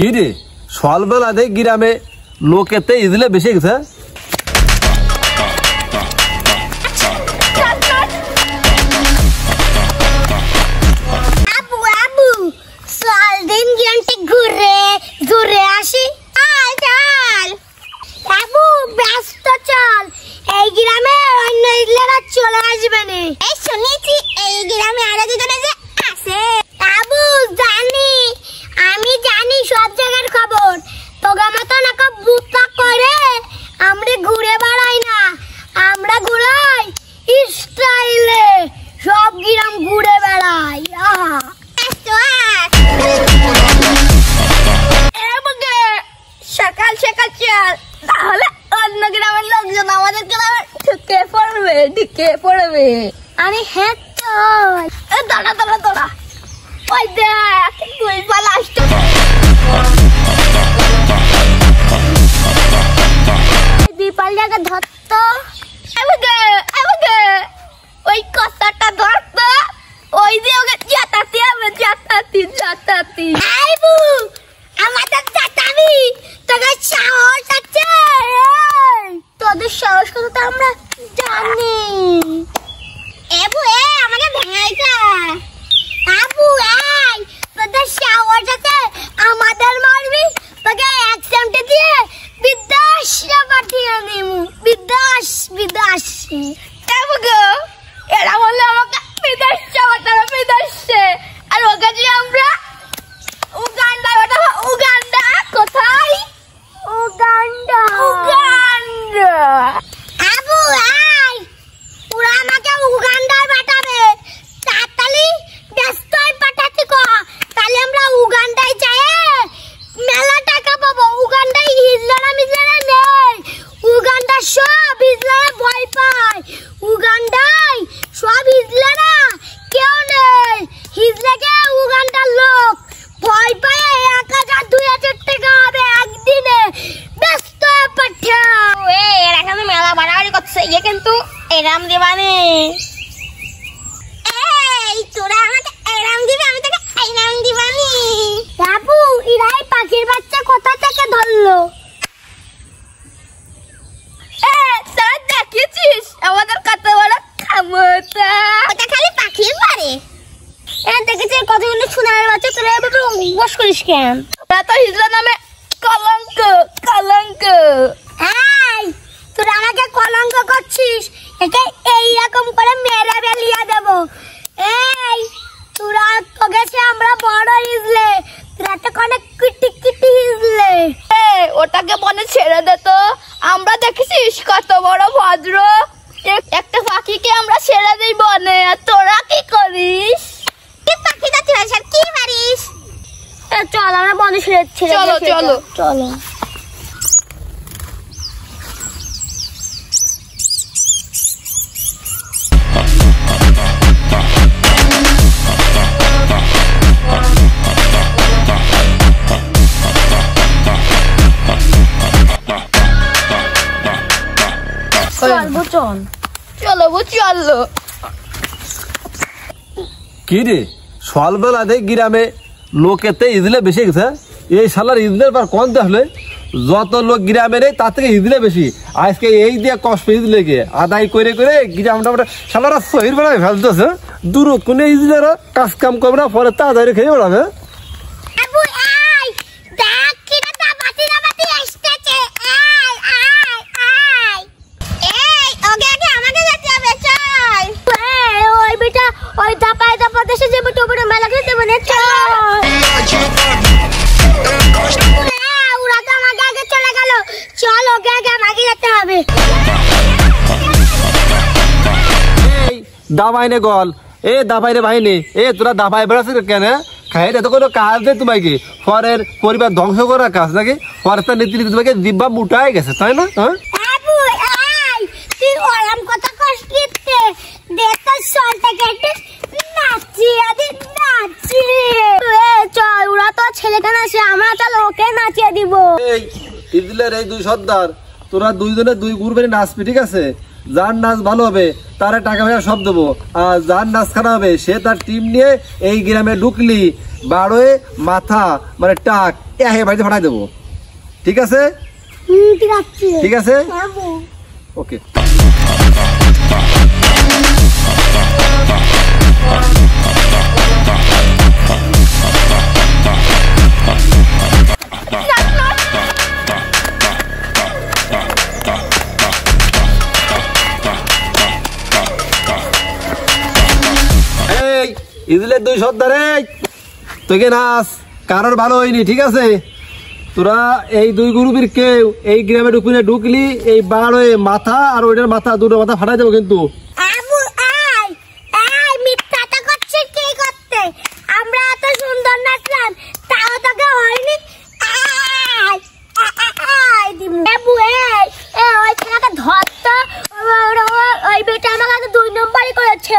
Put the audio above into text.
কি রে সকালবেলা দেখ গ্রামে লোকেতে ইজলে বেশি গেছে। ঘুরে ঘুরে আসি। বাবু ব্যস্ত চল, এই গ্রামে অন্য ইজলেরা চলে আসবে না। এই শুনেছি এই গ্রামে আরো দুজনে যে আছে। বাবু জানি, আমি জানি সব জায়গার খবর। তোগা মতো নাকা বুতা করে আমরা ঘুরে বেড়াই না, আমরা ঘুরাই স্টাইলে, সব গ্রাম ঘুরে বেড়াই। সকাল সকাল চল, তাহলে অন্য গ্রামের লোকজন আমাদের গ্রামে ঢুকে পড়বে। আরে হ্যাঁ চল। দাঁড়া দাঁড়া দাঁড়া, ওই দেখ দুই পালা আসছে। দীপালিয়াকে ধরতো, ওই কথাটা ধরতো, ওই যে ওকে জাতাতি হবে, জাতাতি জাতাতি। আমাদের জাতাবি, তোদের সাহস আছে? তোদের সাহস কথা তো আমরা জানি। এবু আমাকে ভেঙাইছে। আবু তোদের সাহস আছে, আমাদের মারবি, তোকে এক চামটে দিয়ে বিদেশে পাঠিয়ে দিব। বিদেশ বিদেশ। এবু গো, এরা বললে আমাকে বিদেশে পাঠাবে, বিদেশে। আর ওকে যে আমরা উগান্ডা পাঠাবো। উগান্ডা কোথায়? Uganda Uganda. আবু ওরা আমাকে উগান্ডায় পাঠাবে। তাড়াতাড়ি ব্যস্ত হয়ে পাঠাচ্ছি কো, তাহলে আমরা উগান্ডায় যাই মেলা টাকা পাবো। উগান্ডায় হিজলারা মিজলারা নেই, উগান্ডার সব হিজলারা ভয় পায়। উগান্ডায় সব হিজলারা কেউ নেই, হিজলাকে উগান্ডার লোক ভয় পায়। 1000-2000 টাকা হবে একদিনে, ব্যস্ত হয়ে পাঠাও। এরা এখানে মেলা বাড়াবাড়ি করছে, ইয়ে কিন্তু এরাম দিবানি। তোরা আমাকে এরাম দিবি, আমি তোকে এরাম দিবানি। বাবু ইরাই পাখির বাচ্চা কোথা থেকে ধরলো? তোরা দেখেছিস আমাদের কত বড় ক্ষমতা? ওটা খালি পাখির পারে। দেখেছি কতগুলো সোনার বাচ্চা, তোরা এভাবে বস করিস কেন? তোরা তো হিজলা নামে কলঙ্ক কলঙ্ক। তোরা আমাকে কলঙ্ক করছিস, একে এইরকম করে মেরে বেলিয়ে দেবো। তোরা তো গেছে আমরা বড় হিজলে, তোরা তো অনেক কিটি কিটি হিজলে। ওটাকে বনে ছেড়ে দে তো, আমরা দেখেছিস কত বড় ভদ্র। একটা পাখিকে আমরা ছেড়ে দিই বনে, আর তোরা কি করিস? পাখিটা তুই আর কি মারিস? চল আমরা বনে ছেড়ে। চলো চলো চলো। কি রে সকালবেলা দেখ গ্রামে লোকেতে ইজলে বেশি গেছে। এই সালার ইজলের পর কোন দেখলে যত লোক গ্রামে নেই তার থেকে ইজলে বেশি। আজকে এই দিয়ে কষ্ট ইজলে গিয়ে আদায় করে করে গ্রামটা সালারা শহীদ বেড়ায় ফেলতেছে। দূর কোনে ইজলেরা কাজ কাম করবে না, পরে তাড়াতাড়ি খেয়ে বেড়াবে। ওই দাপায় দাপা দেশে যাবো, তো বড় মেলা খেতে বনে। ওরা তো আমাকে আগে চলে গেল, চল ওকে আগে আমাকে যেতে হবে। দাবাই নে গল, দাবাই রে ভাই নে। তোরা দাবাই বেড়াচ্ছিস কেন? খাইটা তো কোনো কাজ নেই তোমাকে, পরের পরিবার ধ্বংস করার কাজ নাকি? পরে তার নীতি নীতি তোমাকে জিব্বা মুটাই গেছে, তাই না? তুই ওরম কথা কষ্ট দিতে দে তো, সলটা কেটে নাচিয়ে দি নাচিয়ে। চল ওরা তো ছেলেটা নাচে, আমরা চল ওকে নাচিয়ে দিব। ইজলের এই দুই সর্দার, তোরা দুইজনে দুই গ্রুপে নাচবি, ঠিক আছে? যার নাচ ভালো হবে তারা টাকা পয়সা সব দেবো, আর যার নাচ খারাপ হবে সে তার টিম নিয়ে এই গ্রামে ঢুকলি বারোয় মাথা মানে টাক বাড়িতে পাঠাই দেবো। ঠিক আছে? ঠিক আছে, ওকে। ইদলের দুই সর্দারে তোকে নাচ কারোর ভালো হয়নি। ঠিক আছে, তোরা এই দুই গ্রুপের কেউ এই গ্রামে ঢুকলি এই বারোয় মাথা আর ওইটার মাথা দুটো মাথা ফাটাই দেবো কিন্তু। আমরা এত সুন্দর নাচলাম তাও তোকে হয়নি। ওই বেটা আমাকে 2 নম্বরই করেছে।